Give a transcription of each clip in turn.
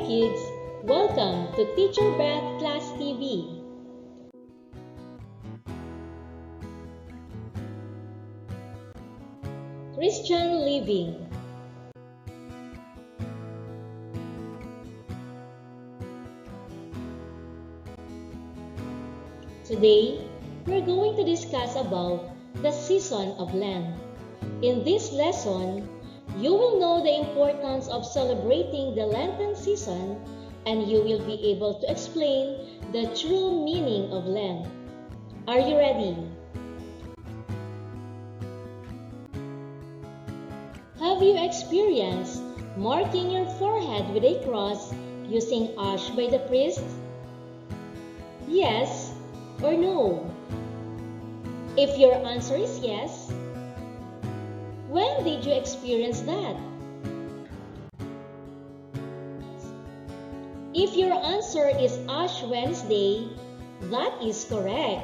kids! Welcome to Teacher Beth Class TV. Christian Living. Today, we're going to discuss about the season of Lent. In this lesson, you will know the importance of celebrating the Lenten season, and you will be able to explain the true meaning of Lent. Are you ready? Have you experienced marking your forehead with a cross using ash by the priest? Yes or no? If your answer is yes, when did you experience that? If your answer is Ash Wednesday, that is correct.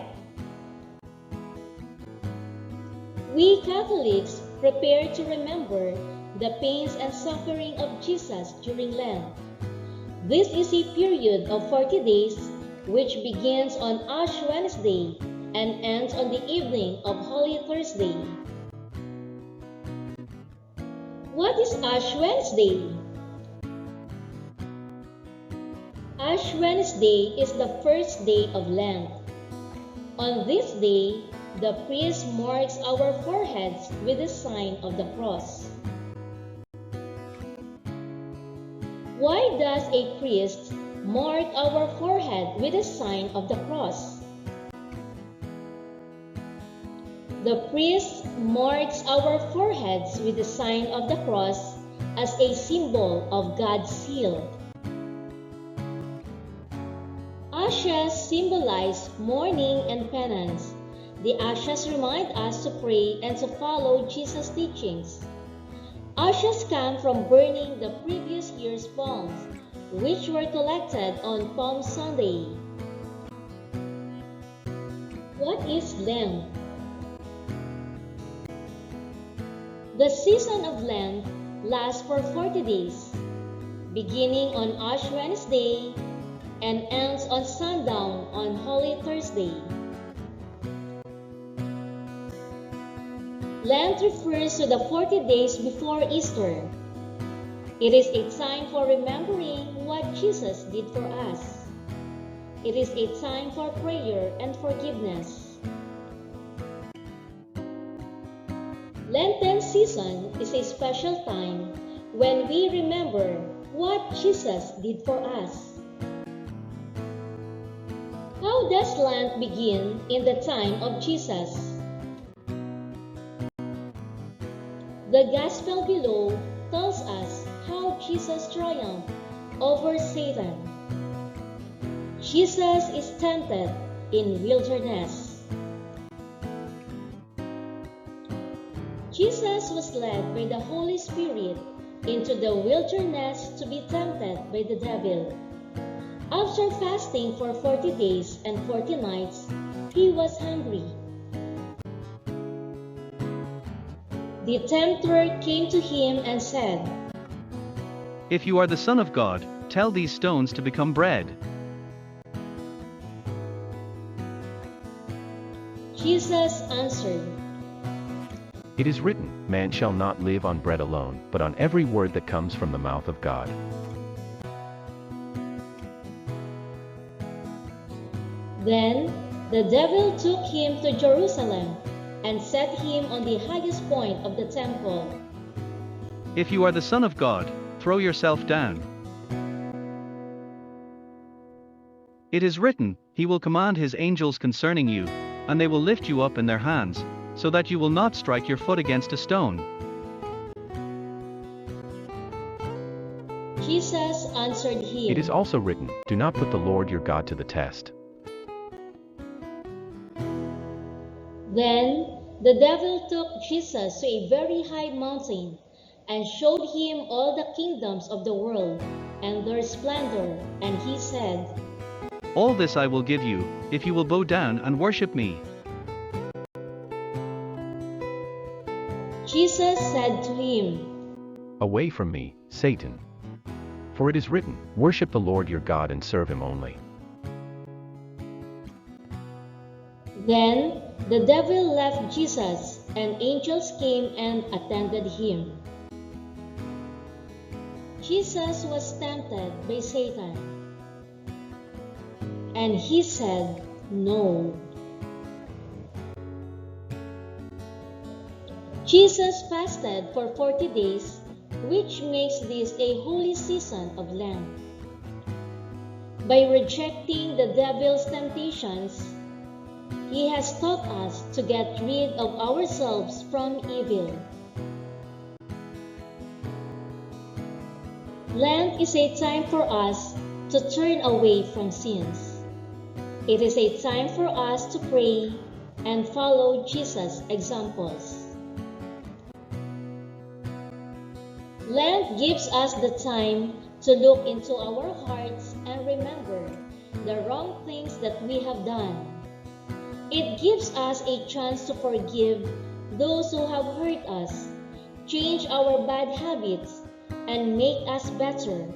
We Catholics prepare to remember the pains and suffering of Jesus during Lent. This is a period of 40 days which begins on Ash Wednesday and ends on the evening of Holy Thursday. What is Ash Wednesday? Ash Wednesday is the first day of Lent. On this day, the priest marks our foreheads with the sign of the cross. Why does a priest mark our forehead with the sign of the cross? The priest marks our foreheads with the sign of the cross as a symbol of God's seal. Ashes symbolize mourning and penance. The ashes remind us to pray and to follow Jesus' teachings. Ashes come from burning the previous year's palms, which were collected on Palm Sunday. What is Lent? The season of Lent lasts for 40 days, beginning on Ash Wednesday and ends on sundown on Holy Thursday. Lent refers to the 40 days before Easter. It is a time for remembering what Jesus did for us. It is a time for prayer and forgiveness. Lenten season is a special time when we remember what Jesus did for us. How does Lent begin in the time of Jesus? The Gospel below tells us how Jesus triumphed over Satan. Jesus is tempted in wilderness. Jesus was led by the Holy Spirit into the wilderness to be tempted by the devil. After fasting for 40 days and 40 nights, he was hungry. The tempter came to him and said, "If you are the Son of God, tell these stones to become bread." Jesus answered, "It is written, man shall not live on bread alone, but on every word that comes from the mouth of God." Then the devil took him to Jerusalem and set him on the highest point of the temple. "If you are the Son of God, throw yourself down. It is written, He will command His angels concerning you, and they will lift you up in their hands, so that you will not strike your foot against a stone." Jesus answered him, It is also written, do not put the Lord your God to the test. Then the devil took Jesus to a very high mountain and showed him all the kingdoms of the world and their splendor, and he said, "All this I will give you, if you will bow down and worship me." Jesus said to him, Away from me, Satan. For it is written, Worship the Lord your God and serve him only. Then the devil left Jesus, and angels came and attended him. Jesus was tempted by Satan, and he said, No. Jesus fasted for 40 days, which makes this a holy season of Lent. By rejecting the devil's temptations, he has taught us to get rid of ourselves from evil. Lent is a time for us to turn away from sins. It is a time for us to pray and follow Jesus' examples. Lent gives us the time to look into our hearts and remember the wrong things that we have done. It gives us a chance to forgive those who have hurt us, change our bad habits, and make us better,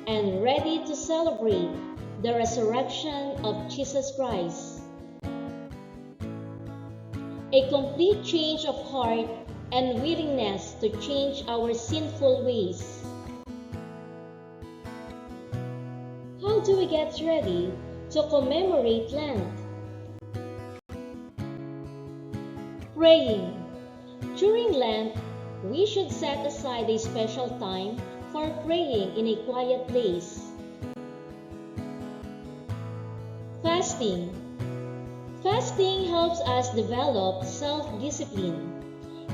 and ready to celebrate the resurrection of Jesus Christ. A complete change of heart and willingness to change our sinful ways. How do we get ready to commemorate Lent? Praying. During Lent, we should set aside a special time for praying in a quiet place. Fasting. Fasting helps us develop self-discipline.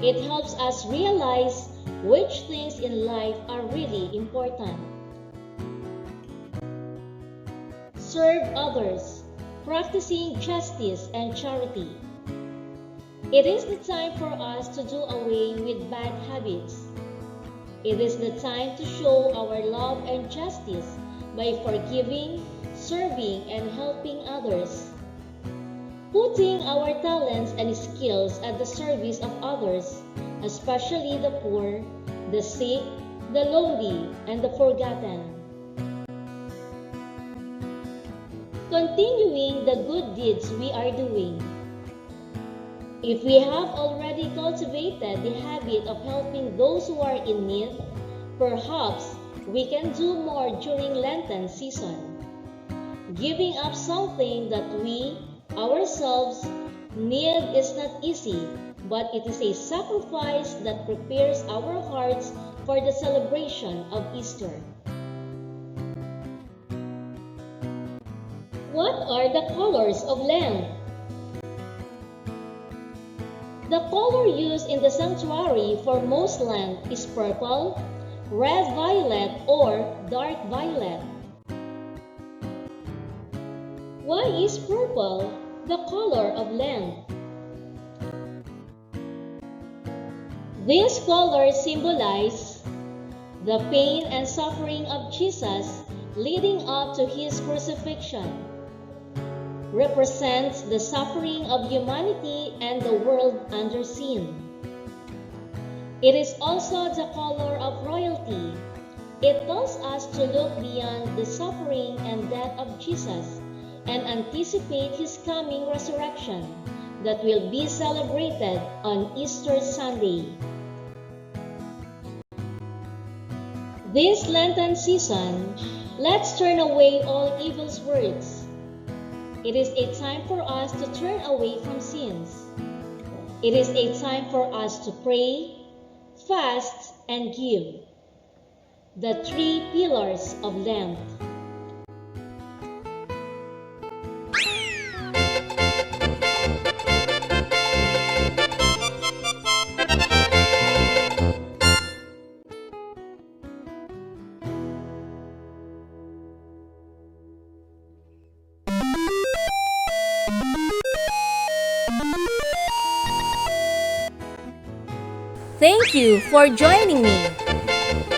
It helps us realize which things in life are really important. Serve others, practicing justice and charity. It is the time for us to do away with bad habits. It is the time to show our love and justice by forgiving, serving, and helping others. Putting our talents and skills at the service of others, especially the poor, the sick, the lonely, and the forgotten. Continuing the good deeds we are doing. If we have already cultivated the habit of helping those who are in need, perhaps we can do more during Lenten season. Giving up something that we ourselves need is not easy, but it is a sacrifice that prepares our hearts for the celebration of Easter. What are the colors of Lent? The color used in the sanctuary for most Lent is purple, red-violet, or dark violet. Why is purple the color of Lent? These colors symbolize the pain and suffering of Jesus leading up to his crucifixion, represents the suffering of humanity and the world under sin. It is also the color of royalty. It tells us to look beyond the suffering and death of Jesus and anticipate his coming resurrection that will be celebrated on Easter Sunday. This Lenten season, let's turn away all evil's words. It is a time for us to turn away from sins. It is a time for us to pray, fast, and give. The 3 pillars of Lent. Thank you for joining me.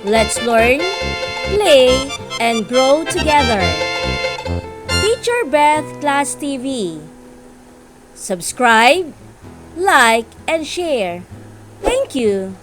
Let's learn, play, and grow together. Teacher Beth Class TV. Subscribe, like, and share. Thank you.